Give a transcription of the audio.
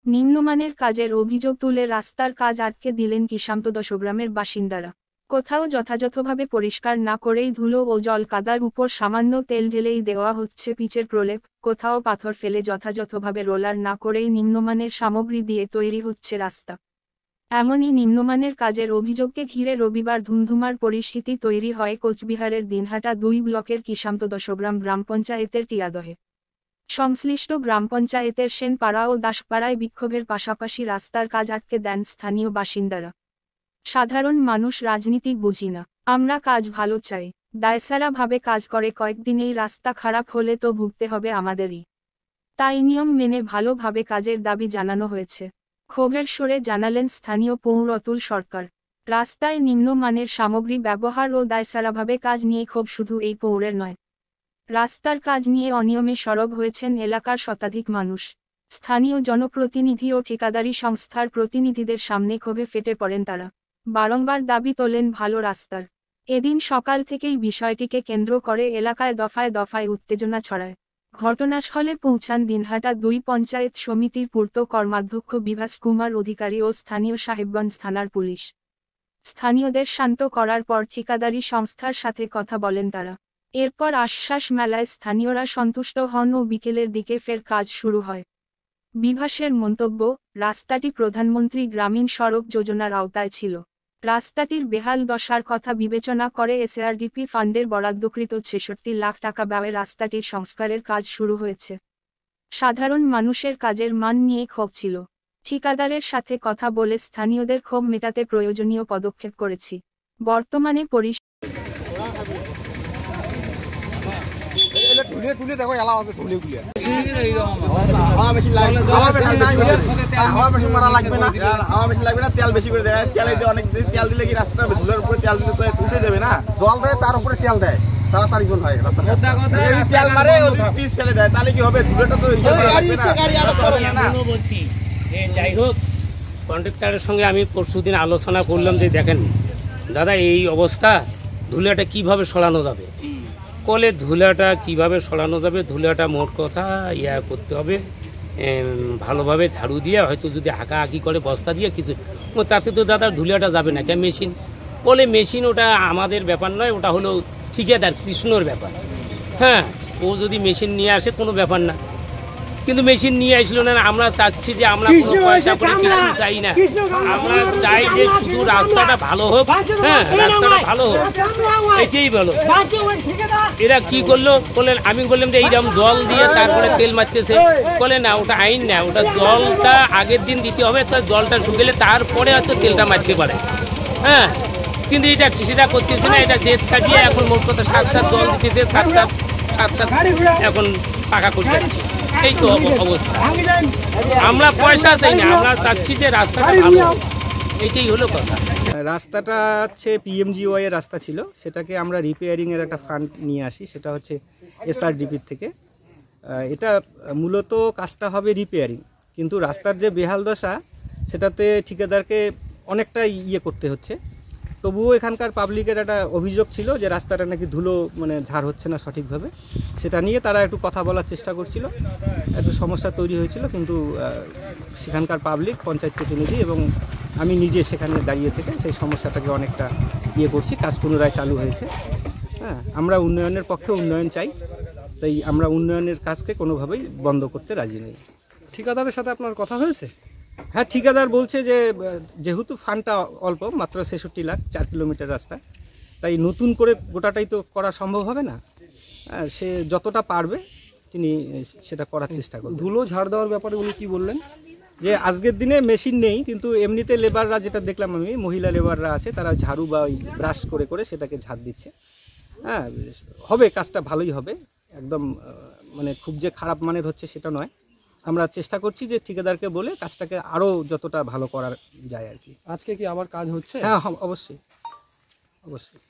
নিম্নমানের কাজের অভিযোগ তুলে রাস্তার কাজ আটকে দিলেন কিষান্ত দশগ্রামের বাসিন্দারা। কোথাও যথাযথভাবে পরিষ্কার না করেই ধুলো ও জল কাদার উপর সামান্য তেল ঢেলেই দেওয়া হচ্ছে পিচের প্রলেপ, কোথাও পাথর ফেলে যথাযথভাবে রোলার না করেই নিম্নমানের সামগ্রী দিয়ে তৈরি হচ্ছে রাস্তা। এমনই নিম্নমানের কাজের অভিযোগকে ঘিরে রবিবার ধুন্ধুমার পরিস্থিতি তৈরি হয় কোচবিহারের দিনহাটা ২ ব্লকের কিষান্ত দশগ্রাম গ্রাম পঞ্চায়েতের টিয়াদহে। সংশ্লিষ্ট গ্রাম পঞ্চায়েতের সেনপাড়া ও দাসপাড়ায় বিক্ষোভের পাশাপাশি রাস্তার কাজ আটকে দেন স্থানীয় বাসিন্দারা। সাধারণ মানুষ রাজনীতি বুঝি না, আমরা কাজ ভালো চাই, দায়সারাভাবে কাজ করে কয়েকদিনেই রাস্তা খারাপ হলে তো ভুগতে হবে আমাদেরই। তাই নিয়ম মেনে ভালোভাবে কাজের দাবি জানানো হয়েছে। ক্ষোভের সুরে জানালেন স্থানীয় পৌর অতুল সরকার। রাস্তায় নিম্নমানের সামগ্রী ব্যবহার ও দায়সারাভাবে কাজ নিয়ে ক্ষোভ শুধু এই পৌরের নয়। রাস্তার কাজ নিয়ে অনিয়মে সরব হয়েছেন এলাকার শতাধিক মানুষ। স্থানীয় জনপ্রতিনিধি ও ঠিকাদারি সংস্থার প্রতিনিধিদের সামনে ক্ষোভে ফেটে পড়েন তারা। বারংবার দাবি তোলেন ভালো রাস্তার। এদিন সকাল থেকেই বিষয়টিকে কেন্দ্র করে এলাকায় দফায় দফায় উত্তেজনা ছড়ায়। ঘটনাস্থলে পৌঁছান দিনহাটা ২ পঞ্চায়েত সমিতির পূর্ত কর্মাধ্যক্ষ বিভাস কুমার অধিকারী ও স্থানীয় সাহেবগঞ্জ থানার পুলিশ। স্থানীয়দের শান্ত করার পর ঠিকাদারি সংস্থার সাথে কথা বলেন তারা। এরপর আশ্বাস মেলায় স্থানীয়রা সন্তুষ্ট হন ও বিকেলের দিকে ফের কাজ শুরু হয়। বিভাসের মন্তব্য, রাস্তাটি প্রধানমন্ত্রী গ্রামীণ সড়ক যোজনার আওতায় ছিল। রাস্তাটির বেহাল দশার কথা বিবেচনা করে এসআরডিপি ফান্ডের বরাদ্দকৃত ৬৬ লাখ টাকা ব্যয়ে রাস্তাটির সংস্কারের কাজ শুরু হয়েছে। সাধারণ মানুষের কাজের মান নিয়ে ক্ষোভ ছিল। ঠিকাদারের সাথে কথা বলে স্থানীয়দের ক্ষোভ মেটাতে প্রয়োজনীয় পদক্ষেপ করেছি। বর্তমানে তুলে দেখো এলা আছে তুলে গুলিয়া হাওয়া মেশিন মারা লাগবে না, হাওয়া মেশিন লাগবে না, তেল বেশি করে দেয়। তেল দিয়ে অনেক তেল দিলে কি রাস্তা ধুলের উপরে তেল দিলে তো উঠে যাবে না, জল দেয় তার উপরে তেল দেয়, তাড়াতাড়ি কোন হয় রাস্তা। যদি তেল মারে ওই পিস ফেলে দেয় তাহলে কি হবে, ধুলেটা তো বলছি। যাই হোক, কন্ট্রাক্টরের সঙ্গে আমি পরশুদিন আলোচনা করলাম যে দেখেন দাদা এই অবস্থা, ধুলাটা কিভাবে সরানো যাবে। কলে ধুলাটা কিভাবে সরানো যাবে, ধুলাটা মোট কথা করতে হবে ভালোভাবে ঝাড়ু দিয়ে, হয়তো যদি হাঁকাহাঁকি করে বস্তা দিয়ে কিছু, তাতে তো দাদা ধুলাটা যাবে না। কেন মেশিন বলে, মেশিন ওটা আমাদের ব্যাপার নয়, ওটা হলো ঠিকাদার কৃষ্ণর ব্যাপার। হ্যাঁ, ও যদি মেশিন নিয়ে আসে কোনো ব্যাপার না, কিন্তু মেশিন নিয়ে আসলো না। আমরা চাচ্ছি যে আমরা কোনো পয়সা করে কিছু চাই না, আমরা চাই যে শুধু রাস্তাটা ভালো হোক। হ্যাঁ, রাস্তাটা ভালো হোক, এটাই ভালো। এরা কি করলো বললেন, আমি বললাম যে এইরকম জল দিয়ে তারপরে তেল মারতেছে। বলে না, ওটা আইন না, ওটা জলটা আগের দিন দিতে হবে, তো জলটা শুকেলে তারপরে হয়তো তেলটা মারতে পারে। হ্যাঁ, কিন্তু এটা সেটা করতেছে না, এটা জেদ কাটিয়ে এখন মোট কথা সাত জল দিতেছে, সাত এখন পাকা করে যাচ্ছে। এই তো অবস্থা। আমরা পয়সা চাই না, আমরা চাচ্ছি যে রাস্তাটা ভালো, এইটাই হলো কথা। রাস্তাটা হচ্ছে পিএমজিওয়াই এর রাস্তা ছিল, সেটাকে আমরা রিপেয়ারিংয়ের একটা ফান্ড নিয়ে আসি, সেটা হচ্ছে এসআরডিপির থেকে। এটা মূলত কাজটা হবে রিপেয়ারিং, কিন্তু রাস্তার যে বেহাল দশা সেটাতে ঠিকাদারকে অনেকটা করতে হচ্ছে। তবুও এখানকার পাবলিকের একটা অভিযোগ ছিল যে রাস্তাটা নাকি ধুলো ঝাড় হচ্ছে না সঠিকভাবে, সেটা নিয়ে তারা একটু কথা বলার চেষ্টা করছিল, একটু সমস্যা তৈরি হয়েছিল। কিন্তু সেখানকার পাবলিক, পঞ্চায়েত প্রতিনিধি এবং আমি নিজে সেখানে দাঁড়িয়ে থেকে সেই সমস্যাটাকে অনেকটা করছি, কাজ পুনরায় চালু হয়েছে। হ্যাঁ, আমরা উন্নয়নের পক্ষে, উন্নয়ন চাই, তাই আমরা উন্নয়নের কাজকে কোনোভাবেই বন্ধ করতে রাজি নই। ঠিকাদারের সাথে আপনার কথা হয়েছে? হ্যাঁ, ঠিকাদার বলছে যে যেহেতু ফান্ডটা অল্প, মাত্র ৬৬ লাখ, ৪ কিলোমিটার রাস্তা, তাই নতুন করে গোটাটাই তো করা সম্ভব হবে না। সে যতটা পারবে তিনি সেটা করার চেষ্টা করবেন। ধুলো ঝাড় দেওয়ার ব্যাপারে উনি কি বললেন? যে আজকের দিনে মেশিন নেই, কিন্তু এমনিতে লেবাররা, যেটা দেখলাম আমি, মহিলা লেবাররা আছে, তারা ঝাড়ু বা ব্রাশ করে করে সেটাকে ঝাড় দিচ্ছে। হ্যাঁ, হবে, কাজটা ভালোই হবে, একদম খুব যে খারাপ মানের হচ্ছে সেটা নয়। আমরা চেষ্টা করছি যে ঠিকাদারকে বলে কাজটাকে আরও যতটা ভালো করা যায় আর কি। আজকে কি আবার কাজ হচ্ছে? হ্যাঁ, অবশ্যই অবশ্যই।